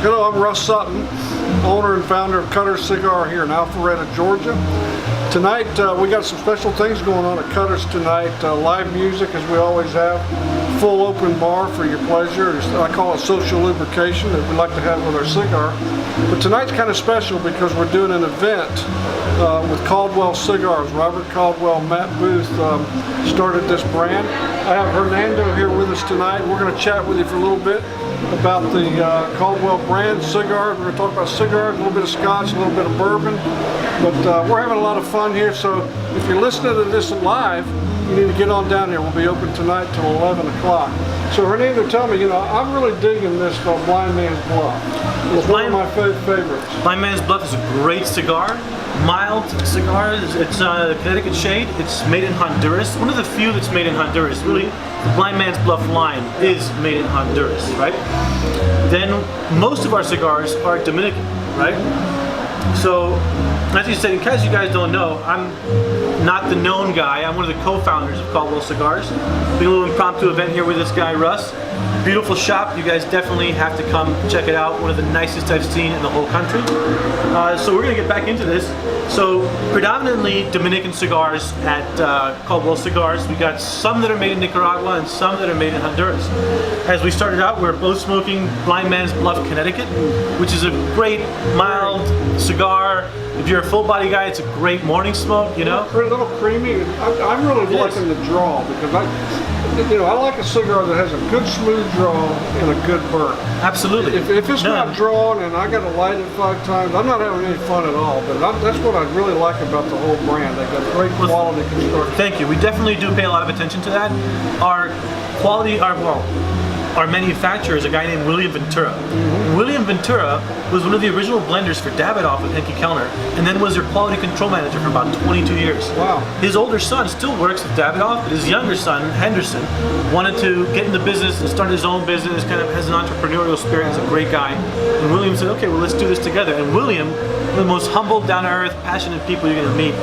Hello, I'm Russ Sutton, owner and founder of Cutter's Cigar here in Alpharetta, Georgia. Tonight we got some special things going on at Cutter's tonight. Live music, as we always have. Full open bar for your pleasure. I call it social lubrication that we like to have with our cigar. But tonight's kind of special because we're doing an event with Caldwell Cigars. Robert Caldwell, Matt Booth started this brand. I have Hernando here with us tonight. We're going to chat with you for a little bit about the Caldwell brand cigars. We're going to talk about cigars, a little bit of scotch, a little bit of bourbon. But we're having a lot of fun here, so if you're listening to this live, you need to get on down here. We'll be open tonight till 11 o'clock. So Hernando, tell me, I'm really digging this Blind Man's Bluff. It's one of my favorites. Blind Man's Bluff is a great cigar. Mild cigar. It's a Connecticut shade. It's made in Honduras. One of the few that's made in Honduras. Really, the Blind Man's Bluff line is made in Honduras, right? Then most of our cigars are Dominican, right? So, as you said, in case you guys don't know, I'm not the known guy. I'm one of the co-founders of Caldwell Cigars. We did a little impromptu event here with this guy, Russ. Beautiful shop. You guys definitely have to come check it out. One of the nicest I've seen in the whole country. So we're going to get back into this. So predominantly Dominican cigars at Caldwell Cigars. We got some that are made in Nicaragua and some that are made in Honduras. As we started out, we're both smoking Blind Man's Bluff, Connecticut, which is a great mild cigar. If you're a full body guy, it's a great morning smoke, A little creamy. I'm really liking the draw because I like a cigar that has a good smooth draw and a good burn. Absolutely. If it's not drawn and I got to light it 5 times, I'm not having any fun at all. But that's what I really like about the whole brand. They've got great quality construction. Thank you. We definitely do pay a lot of attention to that. Our quality, our manufacturer is a guy named William Ventura. William Ventura was one of the original blenders for Davidoff with Henke Kellner, and then was their quality control manager for about 22 years. Wow. His older son still works with Davidoff, but his younger son, Henderson, wanted to get in the business and start his own business, kind of has an entrepreneurial spirit, he's a great guy. And William said, okay, well, let's do this together. And William, one of the most humble, down-to-earth, passionate people you're going to meet,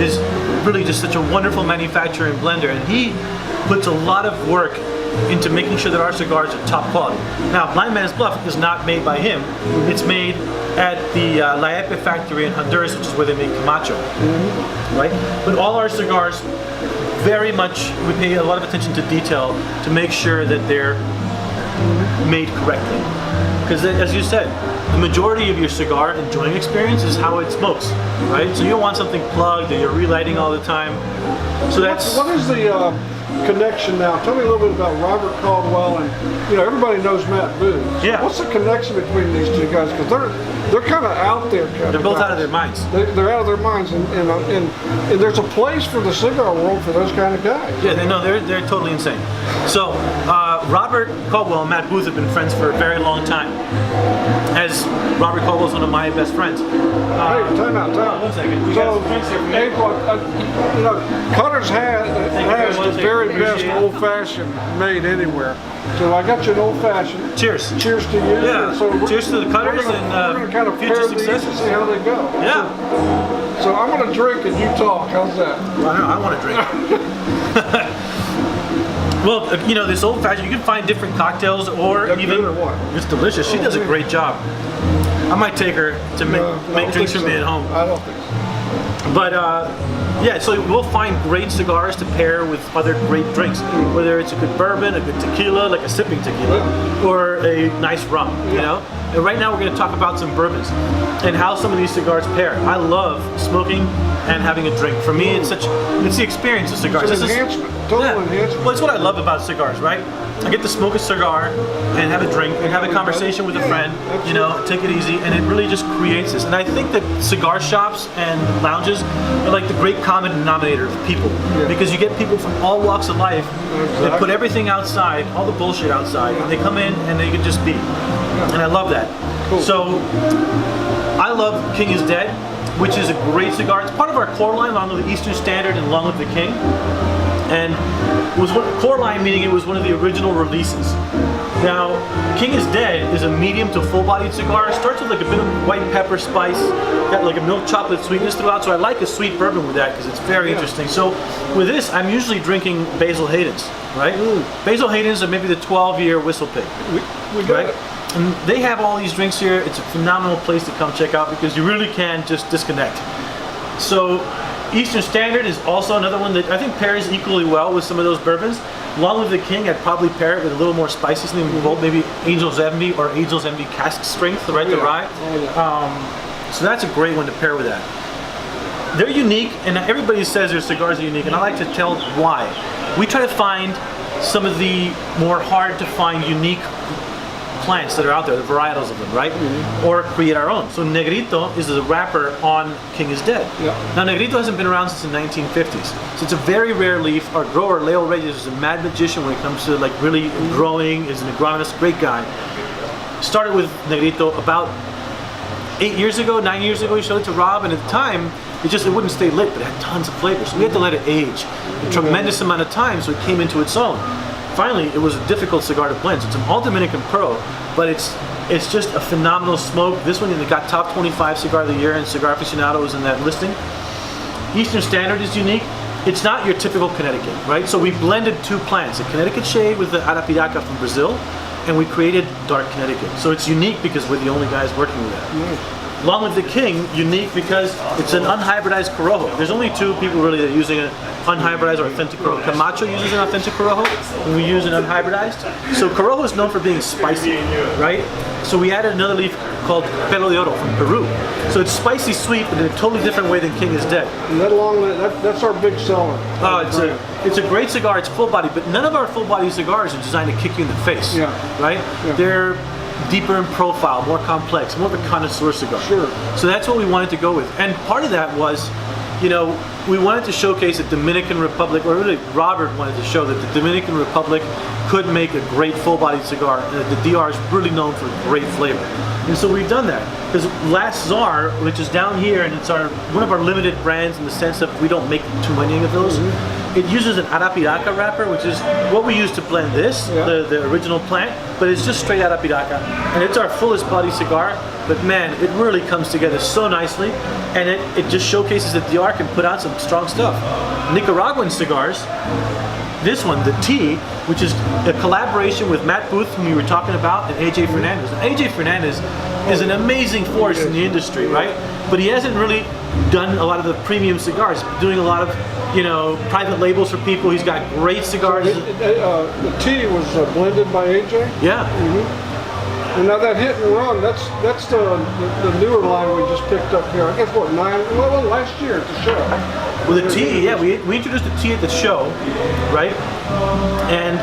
is really just such a wonderful manufacturer and blender, and he puts a lot of work into making sure that our cigars are top quality. Now, Blind Man's Bluff is not made by him. It's made at the La Epe factory in Honduras, which is where they make Camacho, right? But all our cigars, very much, we pay a lot of attention to detail to make sure that they're made correctly. Because as you said, the majority of your cigar enjoying experience is how it smokes, right? So you don't want something plugged and you're relighting all the time. So that's... What is the connection now? Tell me a little bit about Robert Caldwell and, everybody knows Matt Booth. So yeah. What's the connection between these two guys? Because they're kind of out there. They're both out of their minds. They're out of their minds, and there's a place for the cigar world for those kind of guys. Yeah, they're totally insane. So Robert Caldwell and Matt Booth have been friends for a very long time. As Robert Caldwell is one of my best friends. Hey, time out. 1 second. We got some drinks here for me. Cutter's has the very best old-fashioned made anywhere. So I got you an old-fashioned. Cheers. Cheers to you. Yeah. So cheers to the Cutters we're going to kind of future pair these success. and see how they go. Yeah. So I'm going to drink and you talk. How's that? Well, I want to drink. Well, this old-fashioned, you can find different cocktails or even... Or what? It's delicious. She does a great job. I might take her to make drinks for me at home. I don't think so. But yeah, so we'll find great cigars to pair with other great drinks, whether it's a good bourbon, a good tequila, like a sipping tequila, or a nice rum, And right now we're going to talk about some bourbons and how some of these cigars pair. I love smoking and having a drink. For me, it's the experience of cigars. It's an enhancement, total enhancement. Well, it's what I love about cigars, right? I get to smoke a cigar and have a drink and have a conversation with a friend, take it easy, and it really just creates this. And I think that cigar shops and lounges are like the great common denominator of people, because you get people from all walks of life that put everything outside, all the bullshit outside, and they come in and they can just be. And I love that. Cool. So I love King is Dead, which is a great cigar. It's part of our core line, Long Live the Eastern Standard and Long Live the King. And it was core line, meaning it was one of the original releases. Now, King is Dead is a medium to full-bodied cigar. It starts with like a bit of white pepper spice, got like a milk chocolate sweetness throughout, so I like a sweet bourbon with that because it's very interesting. So with this, I'm usually drinking Basil Hayden's, right? Basil Hayden's are maybe the 12-year Whistle Pig. We got it. And they have all these drinks here. It's a phenomenal place to come check out because you really can just disconnect. So Eastern Standard is also another one that I think pairs equally well with some of those bourbons. Long Live the King, I'd probably pair it with a little more spicy, something both maybe Angel's Envy or Angel's Envy cask strength, right? The rye. So that's a great one to pair with that. They're unique, and everybody says their cigars are unique, and I like to tell why. We try to find some of the more hard to find unique plants that are out there, the varietals of them, right? Or create our own. So Negrito is the wrapper on King is Dead. Now Negrito hasn't been around since the 1950s. So it's a very rare leaf. Our grower, Leo Reyes, is a mad magician when it comes to like really growing, is an agronomist, great guy. Started with Negrito about 9 years ago, he showed it to Rob, and at the time, it wouldn't stay lit, but it had tons of flavor. So we had to let it age a tremendous amount of time so it came into its own. Finally, it was a difficult cigar to blend. So it's an all Dominican Pro, but it's just a phenomenal smoke. This one, it got top 25 cigar of the year, and Cigar Aficionado was in that listing. Eastern Standard is unique. It's not your typical Connecticut, right? So we blended two plants, a Connecticut shade with the Arapiraca from Brazil, and we created Dark Connecticut. So it's unique because we're the only guys working with that. Long Live the King, unique because it's an unhybridized Corojo. There's only two people really that are using an unhybridized or authentic Corojo. Camacho uses an authentic Corojo, and we use an unhybridized. So Corojo is known for being spicy, right? So we added another leaf called Pelo de Oro from Peru. So it's spicy sweet, but in a totally different way than King is Dead. And that's our big seller. It's a great cigar, it's full body, but none of our full body cigars are designed to kick you in the face, right? They're deeper in profile, more complex, more of a connoisseur cigar. So that's what we wanted to go with. And part of that was, you know, we wanted to showcase the Dominican Republic, or really Robert wanted to show that the Dominican Republic could make a great full-bodied cigar, and that the DR is really known for great flavor. And so we've done that. Because Last Czar, which is down here, and it's one of our limited brands in the sense that we don't make too many of those, it uses an Arapiraca wrapper, which is what we use to blend this, the original plant, but it's just straight Arapiraca. And it's our fullest body cigar, but man, it really comes together so nicely, and it just showcases that DR can put out some strong stuff. Nicaraguan cigars, this one, the T, which is a collaboration with Matt Booth, whom we were talking about, and AJ Fernandez. And AJ Fernandez is an amazing force in the industry, right? But he hasn't really done a lot of the premium cigars. He's doing a lot of, you know, private labels for people. He's got great cigars. The T was blended by AJ? Yeah. And now that Hit and Run, that's the newer line we just picked up here. I guess what, last year at the show. With the T, yeah, we introduced the T at the show, right? And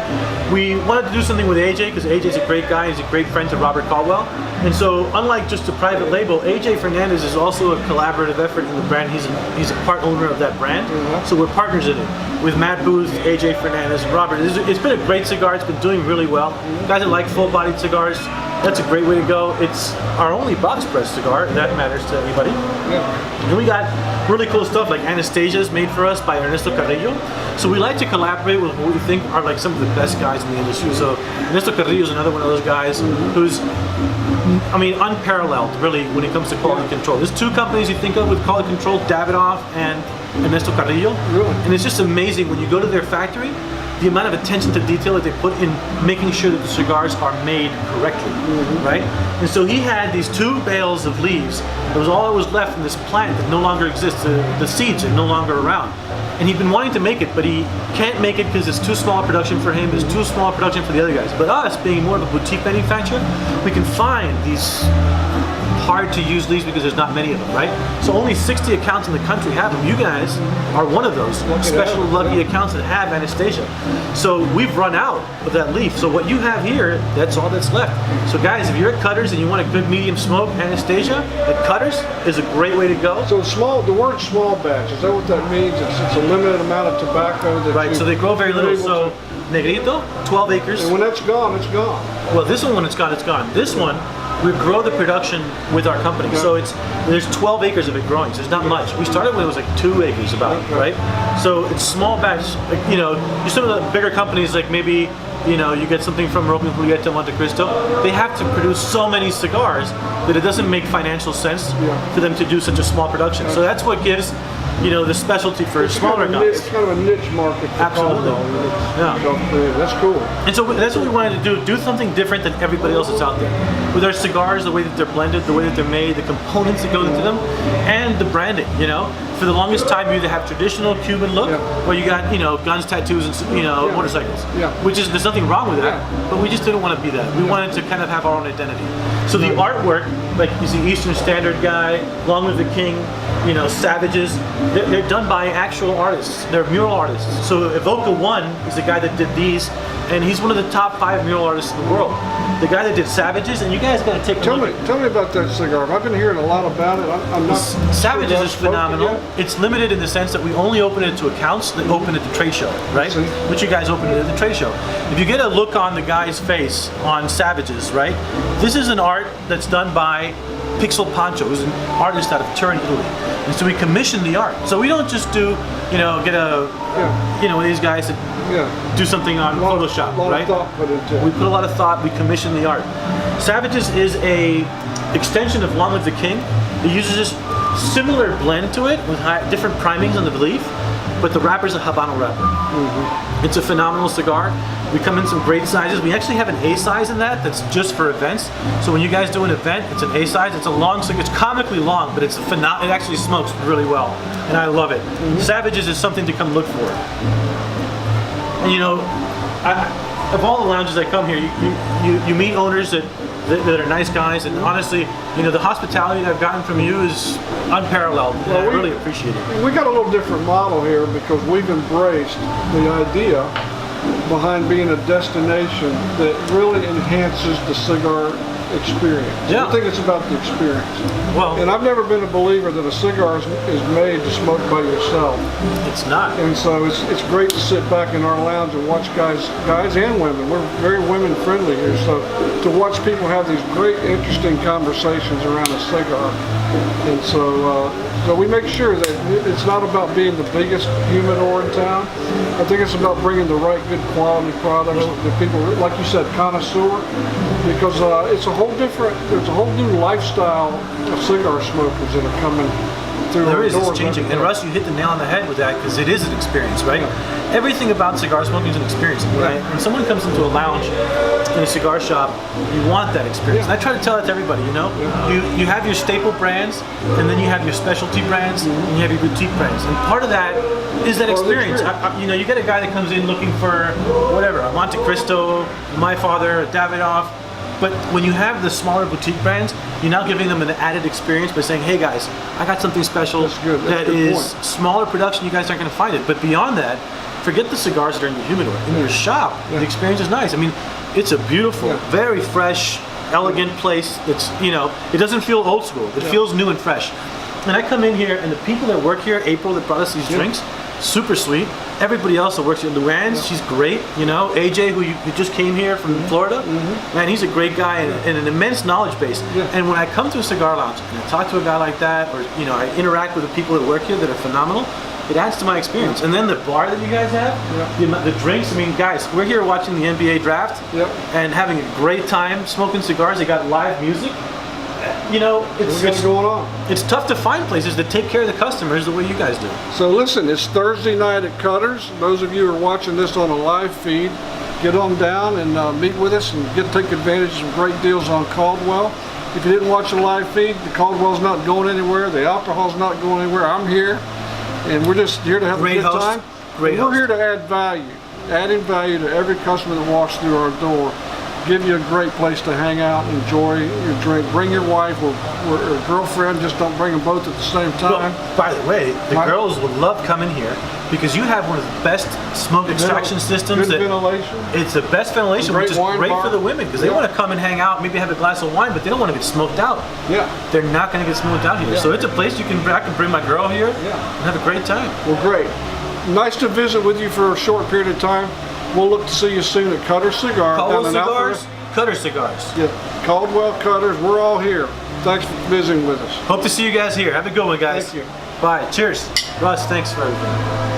we wanted to do something with AJ because AJ's a great guy. He's a great friend to Robert Caldwell. And so, unlike just a private label, AJ Fernandez is also a collaborative effort in the brand. He's a part owner of that brand. So we're partners in it with Matt Booth, AJ Fernandez, and Robert. It's been a great cigar. It's been doing really well. Guys that like full-bodied cigars, that's a great way to go. It's our only box press cigar, if that matters to anybody. And we got really cool stuff like Anastasia's made for us by Ernesto Carrillo. So we like to collaborate with what we think are like some of the best guys in the industry. So Ernesto Carrillo is another one of those guys who's, I mean, unparalleled really when it comes to quality control. There's two companies you think of with quality control, Davidoff and Ernesto Carrillo. And it's just amazing when you go to their factory, the amount of attention to detail that they put in making sure that the cigars are made correctly, right? And so he had these 2 bales of leaves. It was all that was left in this plant that no longer exists. The seeds are no longer around. And he'd been wanting to make it, but he can't make it because it's too small a production for him, it's too small a production for the other guys. But us, being more of a boutique manufacturer, we can find these hard to use leaves because there's not many of them, right? So only 60 accounts in the country have them. You guys are one of those special lucky accounts that have Anastasia. So we've run out of that leaf. So what you have here, that's all that's left. So guys, if you're at Cutters and you want a good medium smoke, Anastasia at Cutters is a great way to go. So the word small batch, is that what that means? It's a limited amount of tobacco that right, so they grow very little. So Negrito, 12 acres. And when that's gone, it's gone. Well, this one, when it's gone, it's gone. This one, we grow the production with our company. So there's 12 acres of it growing, so it's not much. We started when it was like 2 acres about, right? So it's small batch, like, you know, you some of the bigger companies like maybe, you know, you get something from Roque and Julieta, Monte Cristo, they have to produce so many cigars that it doesn't make financial sense for them to do such a small production. So that's what gives you know, the specialty for smaller guys. It's kind of a niche market for Absolutely. Caldwell. Yeah. That's cool. And so that's what we wanted to do something different than everybody else that's out there. With our cigars, the way that they're blended, the way that they're made, the components that go into them, and the branding, you know. For the longest time, you either have traditional Cuban look, or you got, you know, guns, tattoos, and, you know, motorcycles. Yeah. Which is, there's nothing wrong with that, but we just didn't want to be that. We wanted to kind of have our own identity. So the artwork, like you see Eastern Standard guy, Long Live the King, you know, Savages, they're done by actual artists. They're mural artists. So Evoca One is the guy that did these, and he's one of the top 5 mural artists in the world. The guy that did Savages, and you guys got to take a look. Tell me about that cigar. I've been hearing a lot about it. I'm not. Savages is phenomenal. It's limited in the sense that we only open it to accounts that open at the trade show, right? Which you guys open it at the trade show. If you get a look on the guy's face on Savages, right? This is an art that's done by Pixel Pancho, who's an artist out of Turin, Italy. And so we commission the art. So we don't just do, you know, get a, you know, these guys that do something on Photoshop, right? We put a lot of thought, we commission the art. Savages is a extension of Long Live the King. It uses this similar blend to it with different primings on the leaf, but the wrapper's a Habano wrapper. It's a phenomenal cigar. We come in some great sizes. We actually have an A size in that's just for events. So when you guys do an event, it's an A size. It's a long cigar. It's comically long, but it's it actually smokes really well, and I love it. Savages is something to come look for. And you know, of all the lounges that come here, you meet owners that are nice guys, and honestly, you know, the hospitality that I've gotten from you is unparalleled. Well, I really appreciate it. We got a little different model here because we've embraced the idea behind being a destination that really enhances the cigar experience. Yeah. I think it's about the experience. Well, and I've never been a believer that a cigar is made to smoke by yourself. It's not. And so it's great to sit back in our lounge and watch guys and women. We're very women friendly here. So to watch people have these great, interesting conversations around a cigar. And so we make sure that it's not about being the biggest humidor in town. I think it's about bringing the right, good quality products that people, like you said, connoisseur, because it's a whole different, there's a whole new lifestyle of cigar smokers that are coming through. There is, it's changing. And Russ, you hit the nail on the head with that because it is an experience, right? Everything about cigar smoking is an experience, right? When someone comes into a lounge in a cigar shop, you want that experience. And I try to tell that to everybody, you know? You have your staple brands, and then you have your specialty brands, and you have your boutique brands. And part of that is that experience. You know, you get a guy that comes in looking for whatever, a Monte Cristo, My Father, a Davidoff. But when you have the smaller boutique brands, you're now giving them an added experience by saying, hey guys, I got something special that is smaller production, you guys aren't going to find it. But beyond that, forget the cigars that are in your humidor. In your shop, the experience is nice. I mean, it's a beautiful, very fresh, elegant place. It's, you know, it doesn't feel old school. It feels new and fresh. And I come in here, and the people that work here, April that brought us these drinks, super sweet. Everybody else that works here, Luann's, she's great, you know. AJ, who just came here from Florida, man, he's a great guy and an immense knowledge base. And when I come to a cigar lounge and I talk to a guy like that, or you know, I interact with the people that work here that are phenomenal, it adds to my experience. And then the bar that you guys have, the drinks, I mean, guys, we're here watching the NBA draft and having a great time smoking cigars. They got live music. You know, it's going on. It's tough to find places that take care of the customers the way you guys do. So listen, it's Thursday night at Cutters. Those of you who are watching this on a live feed, get on down and meet with us and take advantage of some great deals on Caldwell. If you didn't watch the live feed, the Caldwell's not going anywhere. The alcohol's not going anywhere. I'm here, and we're just here to have a good time. We're here to add value, adding value to every customer that walks through our door. Give you a great place to hang out, enjoy your drink. Bring your wife or girlfriend, just don't bring them both at the same time. Well, by the way, the girls would love coming here because you have one of the best smoke extraction systems. Good ventilation. It's the best ventilation, which is great for the women because they want to come and hang out, maybe have a glass of wine, but they don't want to get smoked out. They're not going to get smoked out here. So it's a place I can bring my girl here and have a great time. Well, great. Nice to visit with you for a short period of time. We'll look to see you soon at Cutter Cigar. Caldwell Cigars, Cutter Cigars. Yeah, Caldwell Cutters, we're all here. Thanks for visiting with us. Hope to see you guys here. Have a good one, guys. Thank you. Bye. Cheers. Russ, thanks for everything.